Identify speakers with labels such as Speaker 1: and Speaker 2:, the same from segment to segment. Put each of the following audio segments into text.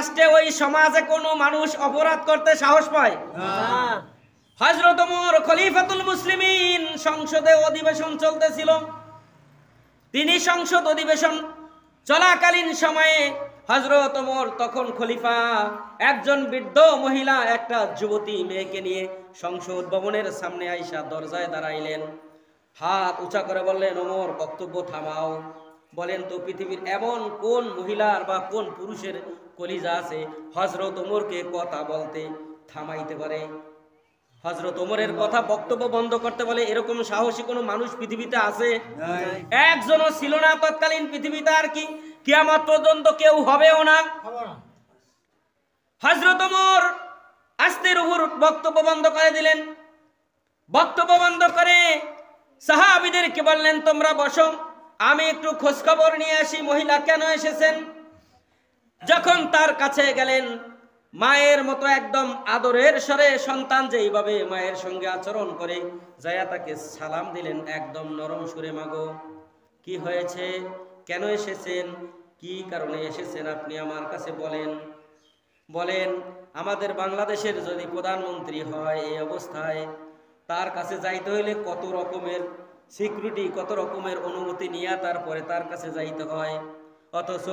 Speaker 1: রাষ্ট্রে ওই সমাজে কোনো মানুষ অপরাধ করতে সাহস পায় না। হযরত ওমর খলিফাতুল মুসলিমিন, সংসদে অধিবেশন চলতেছিল। তিনি সংসদ অধিবেশন চলাকালীন সময়ে হযরত ওমর তখন খলিফা, একজন বৃদ্ধ মহিলা একটা যুবতী মেয়েকে নিয়ে সংসদ ভবনের সামনে আইসা দরজায় দাঁড়াইলেন। হাত উঁচা করে বললেন, ওমর বক্তব্য থামাও। বলেন তো পৃথিবীর এমন কোন মহিলার বা কোন পুরুষের কলিজা আছে হযরত ওমরকে কথা বলতে থামাইতে পারে? হযরত ওমরের কথা বক্তব্য বন্ধ করতে বলে এরকম সাহসী কোনো মানুষ পৃথিবীতে আছে? একজনও ছিল না তৎকালীন পৃথিবীতে, আর কি কিয়ামত পর্যন্ত কেউ হবেও না। হযরত ওমর আস্তে রুহুর বক্তব্য বন্ধ করে দিলেন। বক্তব্য বন্ধ করে সাহাবীদেরকে বললেন, তোমরা বসো, আমি একটু খোঁজ খবর নিয়ে আসি মহিলা কেন এসেছেন। যখন তার কাছে গেলেন, মায়ের মতো একদম আদরের স্বরে, সন্তান যেইভাবে মায়ের সঙ্গে আচরণ করে, যায়া তাকে সালাম দিলেন একদম নরম সুরে, মাগো কি হয়েছে, কেন এসেছেন, কি কারণে এসেছেন আপনি আমার কাছে বলেন। বলেন আমাদের বাংলাদেশের যদি প্রধানমন্ত্রী হয় এই অবস্থায়, তার কাছে যাইতে হইলে কত রকমের সিকিউরিটি, কত রকমের অনুমতি নিয়ে তারপরে তার কাছে যাইতে হয়। অথচ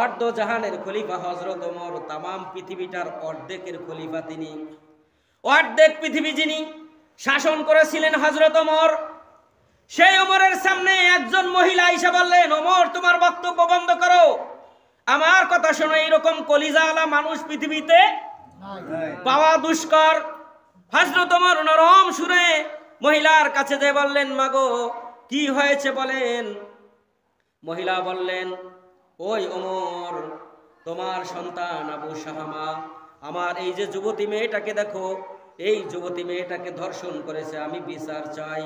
Speaker 1: অর্ধ জাহানের খলিফা হযরত ওমর, তামাম পৃথিবীটার অর্ধেকের খলিফা তিনি। অর্ধেক পৃথিবী যিনি শাসন করেছিলেন হযরত ওমর, সেই ওমরের সামনে একজন মহিলা এসে বললেন, ওমর তোমার বক্তব্য বন্ধ করো, আমার কথা শোনো, এইরকম কলিজাওয়ালা মানুষ পৃথিবীতে পাওয়া দুষ্কর। হযরত ওমর নরম সুরে মহিলার কাছে যে বললেন, মাগো কি হয়েছে বলেন। মহিলা বললেন, ওই ওমর, তোমার সন্তান আবু শাহামা আমার এই যে যুবতী মেয়েটাকে দেখো, এই যুবতী মেয়েটাকে ধর্ষণ করেছে, আমি বিচার চাই।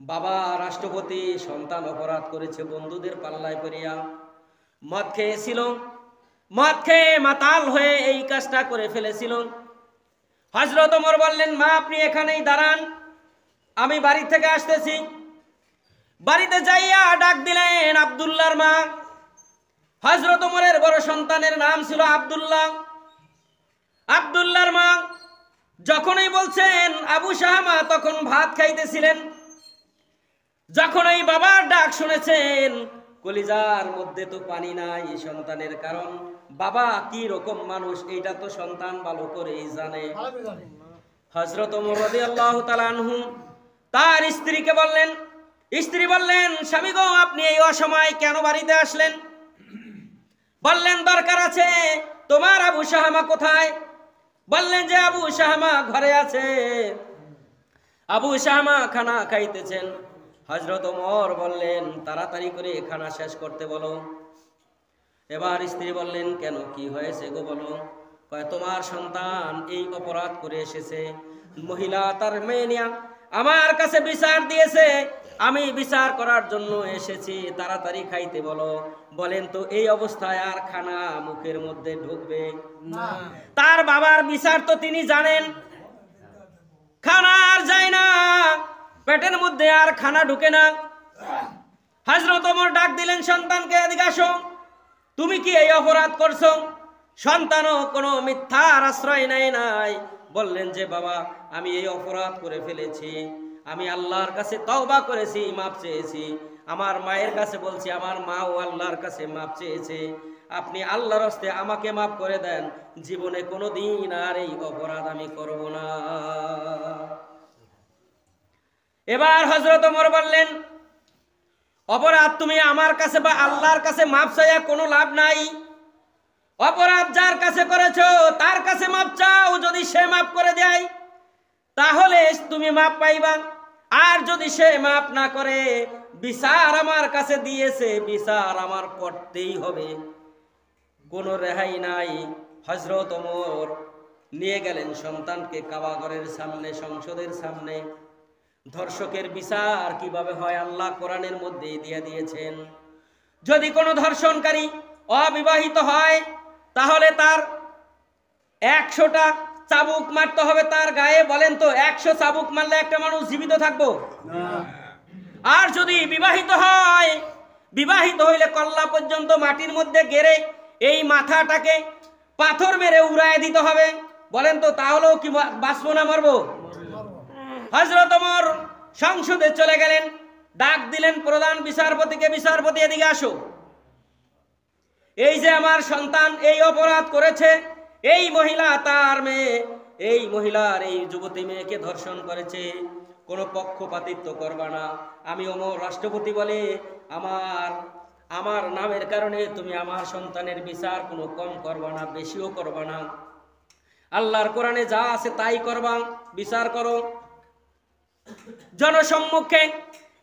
Speaker 1: বাবা রাষ্ট্রপতি, সন্তান অপরাধ করেছে বন্ধুদের পাল্লায় পড়িয়া, মদ খেয়েছিল, মদ খেয়ে মাতাল হয়ে এই কাজটা করে ফেলেছিল। হযরত ওমর বললেন, মা আপনি এখানেই দাঁড়ান, আমি বাড়ি থেকে আসতেছি। বাড়িতে যাইয়া ডাক দিলেন আব্দুল্লাহর মা। হযরত ওমরের বড় সন্তানের নাম ছিল আব্দুল্লাহ। আব্দুল্লাহর মা যখনই বলছেন আবু শাহামা তখন ভাত খাইতেছিলেন। যখন এই বাবার ডাক শুনেছেন, কলিজার মধ্যে তো পানি নাই সন্তানের, কারণ বাবা কি রকম মানুষ এইটা তো সন্তান ভালো করেই জানে। হযরত ওমর রাদিয়াল্লাহু তাআলা আনহু তার স্ত্রীকে বললেন, স্ত্রী বললেন, স্বামী গো আপনি এই অসময়ে কেন বাড়িতে আসলেন? বললেন দরকার আছে। তোমার আবু শাহামা কোথায়? বললেন যে আবু শাহামা ঘরে আছে, আবু শাহামা খানা খাইতেছেন। হযরত ওমর বললেন, তাড়াতাড়ি করে খানা শেষ করতে বলো। এবার স্ত্রী বললেন, কেন কি হয়েছে গো বলো। কয় তোমার সন্তান এই অপরাধ করে এসেছে, মহিলা তার মেয়ে নিয়া আমার কাছে বিচার দিয়েছে, আমি বিচার করার জন্য এসেছি, তাড়াতাড়ি খাইতে বলো। বলেন তো এই অবস্থায় আর খানা মুখের মধ্যে ঢুকবে না? তার বাবার বিচার তো তিনি জানেন, খানা আর যায় না, পেটের মধ্যে আর খানা ঢুকে না। হযরত ওমর ডাক দিলেন সন্তানকে, এদিকে আসো, তুমি কি এই অপরাধ করছো? সন্তানও কোনো মিথ্যার আশ্রয় নেয় নাই, বললেন যে বাবা আমি এই অপরাধ করে ফেলেছি, আমি আল্লাহর কাছে তওবা করেছি, মাপ চেয়েছি। আমার মায়ের কাছে বলছি, আমার মাও আল্লাহর কাছে মাপ চেয়েছে, আপনি আল্লাহর হস্তে আমাকে মাফ করে দেন, জীবনে কোনোদিন আর এই অপরাধ আমি করব না। এবার হযরত ওমর বললেন, অপরাধ তুমি আমার কাছে বা আল্লাহর কাছে মাপ চাইয়া কোনো লাভ নাই। অপরাধ যার কাছে করেছো তার কাছে মাপ চাও, যদি সে মাপ করে দেয় তাহলে তুমি মাপ পাইবা, আর যদি সে মাপ না করে, বিচার আমার কাছে দিয়েছে, বিচার আমার করতেই হবে, কোনো রেহাই নাই। হযরত ওমর নিয়ে গেলেন সন্তানকে কাবাঘরের সামনে, সংসদের সামনে। ধর্ষকের বিচার কিভাবে হয় আল্লাহ কোরআনের মধ্যে দিয়ে দিয়েছেন। যদি কোনো ধর্ষণকারী অবিবাহিত হয় তাহলে তার 100টা চাবুক মারতে হবে তার গায়ে। বলেন তো 100 চাবুক মারলে একটা মানুষ জীবিত থাকবো? আর যদি বিবাহিত হয়, বিবাহিত হইলে কল্লা পর্যন্ত মাটির মধ্যে গেড়ে এই মাথাটাকে পাথর মেরে উড়ায় দিতে হবে। বলেন তো তাহলেও কি বাঁচবো না মরবো? হযরত ওমর সংসদে চলে গেলেন, ডাক দিলেন প্রধান বিচারপতিকে, বিচারপতি এদিকে আসো। এই যে আমার সন্তান এই অপরাধ করেছে, এই মহিলা তার মেয়ে, এই মহিলার এই যুবতী মেয়েকে ধর্ষণ করেছে, কোনো পক্ষপাতিত্ব করবা না। আমি ওমর রাষ্ট্রপতি বলে আমার নামের কারণে তুমি আমার সন্তানের বিচার কোনো কম করবা না, বেশিও করবা না। আল্লাহর কোরআনে যা আছে তাই করবা, বিচার করো। জনসম্মুখে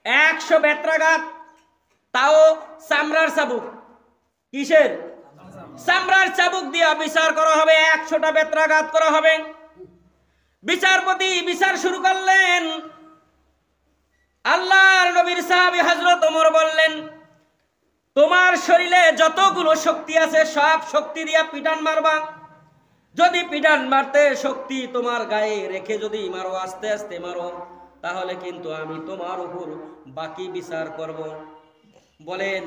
Speaker 1: 100 বেত্রাঘাত, তাও চামড়ার চাবুক। কিসের? চামড়ার চাবুক দিয়ে বিচার করা হবে, 100টা বেত্রাঘাত করা হবে। বিচারপতি বিচার শুরু করলেন। আল্লাহর নবীর সাহাবী হযরত ওমর বললেন, তোমার শরীরে যতগুলো শক্তি আছে সব শক্তি দিয়া পিটান মারবা। যদি পিটান মারতে শক্তি তোমার গায়ে রেখে যদি মারো, আস্তে আস্তে মারো, তাহলে কিন্তু আমি তোমার উপর বাকি বিচার করব। বলেন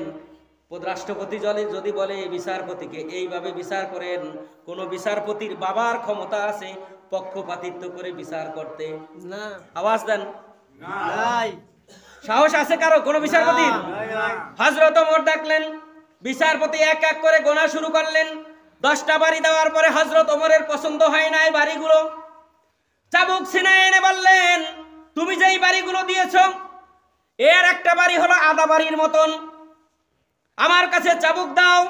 Speaker 1: রাষ্ট্রপতি যদি বলে বিচারপতিকে এইভাবে বিচার করেন, কোন বিচারপতির বাবার ক্ষমতা আছে পক্ষপাতিত্ব করে বিচার করতে? না। আওয়াজ দেন। নাই। সাহস আছে কারো কোন বিচারপতির? হযরত ওমর দেখলেন বিচারপতি এক এক করে গোনা শুরু করলেন। 10টা বাড়ি দেওয়ার পরে হযরত ওমরের পছন্দ হয় নাই বাড়িগুলো। চাবুক ছিনায় এনে বললেন, তুমি যেই বাড়িগুলো দিয়েছো এর একটা বাড়ি হলো আধা বাড়ির মতন, আমার কাছে চাবুক দাও।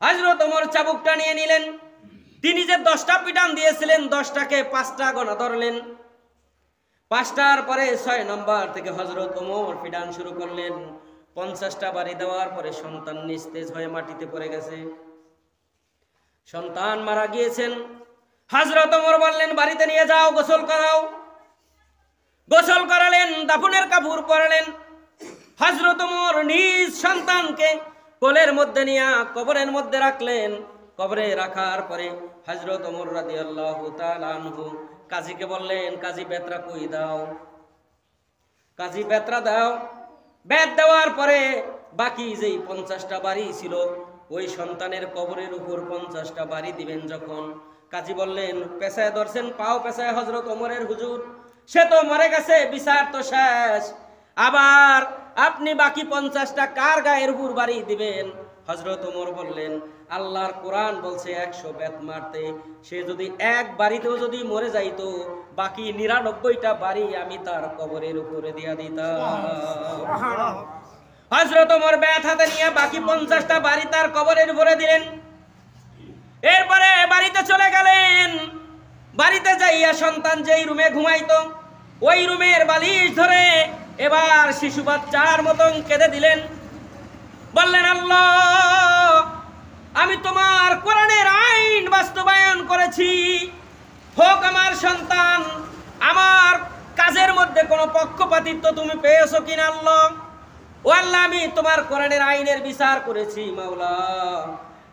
Speaker 1: হযরত ওমর চাবুকটা নিয়ে নিলেন। তিনি যে 10টা পিটান দিয়েছিলেন 10টাকে 5টা গোনা ধরলেন। 5টার পরে 6 নম্বর থেকে হযরত ওমর পিটান শুরু করলেন। 50টা বাড়ি দেওয়ার পরে সন্তান নিস্তেজ হয়ে মাটিতে পড়ে গেছে, সন্তান মারা গিয়েছেন। হযরত ওমর বললেন, বাড়িতে নিয়ে যাও, গোসল করাও। গোসল করালেন, দাফনের কাপড় পরালেন। হযরত ওমর নিজ সন্তানকে কোলের মধ্যে নিয়ে কবরের মধ্যে রাখলেন। কবরে রাখার পরে হযরত ওমর রাদিয়াল্লাহু তাআলা আনহু কাজীকে বললেন, কাজী বেত্রা কই দাও। কাজী বেত্রা দাও। বেত দেওয়ার পরে বাকি যেই 50টা বাড়ি ছিল ওই সন্তানের কবরের উপর 50টা বাড়ি দিবেন। যখন কাজী বললেন, পেছায় ধরছেন, পাও পেছায় হযরত ওমরের হুজুর, সে তো মরে গেছে, বিচার তো শেষ, আবার আপনি বাকি 50টা কার গায়ের উপর বাড়ি দিবেন? হযরত ওমর বললেন, আল্লাহর কোরআন বলছে 100 বেত মারতে, সে যদি এক বাড়িতেও যদি মরে যাইতো বাকি 99টা বাড়ি আমি তার কবরের উপরে দিয়া দিতাম। হযরত ওমর বেত হাতে নিয়ে বাকি 50টা বাড়ি তার কবরের উপরে দিলেন। এরপরে বাড়িতে চলে গেলেন। বাড়িতে যাইয়া সন্তান যেই রুমে ঘুমাইতো ওই রুমের বালিশ ধরে এবার শিশু বাচ্চার মতন কেঁদে দিলেন। বললেন, আল্লাহ, আমি তোমার কোরআনের আইন বাস্তবায়ন করেছি, হোক আমার সন্তান, আমার কাজের মধ্যে কোনো পক্ষপাতিত্ব তুমি পেয়েছো কিনা আল্লাহ। ও আল্লাহ, আমি তোমার কোরআনের আইনের বিচার করেছি মাওলা,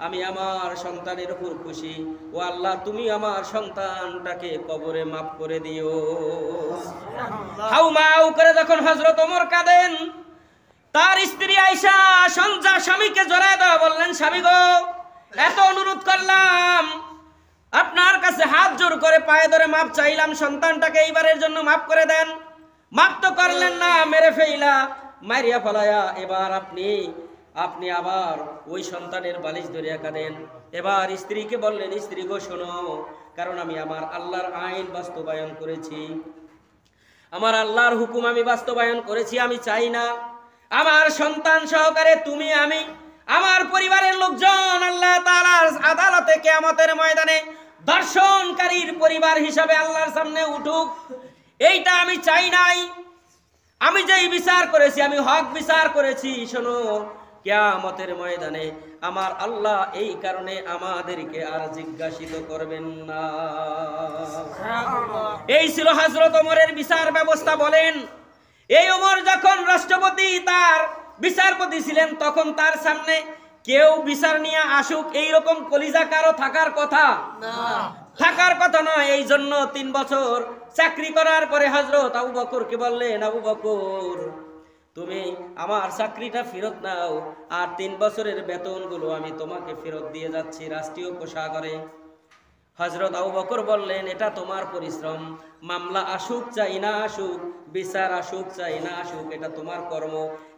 Speaker 1: আমি আমার সন্তানের উপর খুশি। ও আল্লাহ, তুমি আমার সন্তানটাকে কবরে মাফ করে দিও। হাউ মাউ করে যখন হযরত ওমর কাঁদেন, তার স্ত্রী আয়েশা সঞ্জা স্বামীকে জড়ায় দেওয়া বললেন, স্বামী গো, এত অনুরোধ করলাম আপনার কাছে, হাত জোর করে পায়ে ধরে মাপ চাইলাম, সন্তানটাকে এইবারের জন্য মাফ করে দেন। মাফ তো করলেন না, মেরে ফেইলা মারিয়া ফেলায়া এবার আপনি আবার ওই সন্তানের বালিশ ধরিয়া কাঁদেন। এবার স্ত্রীকে বললেন, স্ত্রী গো শোনো, কারণ আমি আমার আল্লাহর আইন বাস্তবায়ন করেছি, আমার আল্লাহর হুকুম আমি বাস্তবায়ন করেছি। আমি চাই না আমার সন্তান সহকারে তুমি, আমি, আমার পরিবারের লোকজন আল্লাহ তাআলার আদালতে কিয়ামতের ময়দানে দর্শনকারীর পরিবার হিসাবে আল্লাহর সামনে উঠুক, এইটা আমি চাই নাই। আমি যেই বিচার করেছি আমি হক বিচার করেছি। শোনো, কিয়ামতের ময়দানে আমার আল্লাহ এই কারণে আমাদেরকে আর জিজ্ঞাসিত করবেন না। এই ছিল হযরত ওমরের বিচার ব্যবস্থা। বলেন, এই ওমর যখন রাষ্ট্রপতি তার বিচারপতি ছিলেন তখন তার সামনে কেউ বিচার নিয়ে আসুক এইরকম কলিজা কারো থাকার কথা না, থাকার কথা নয়। এই জন্য 3 বছর চাকরি করার পরে হযরত আবু বকরকে বললেন, আবু বকর, তুমি আমার চাকরিটা ফেরত নাও, আর 3 বছরের বেতনগুলো আমি তোমাকে ফেরত দিয়ে যাচ্ছি রাষ্ট্রীয় কোষাগারে। হযরত আবু বকর বললেন, এটা তোমার পরিশ্রম, মামলা আসুক চাই না আসুক, বিচার আসুক চাই না আসুক, এটা তোমার কর্ম,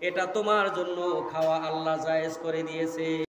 Speaker 1: এটা তোমার জন্য খাওয়া আল্লাহ জায়েজ করে দিয়েছে।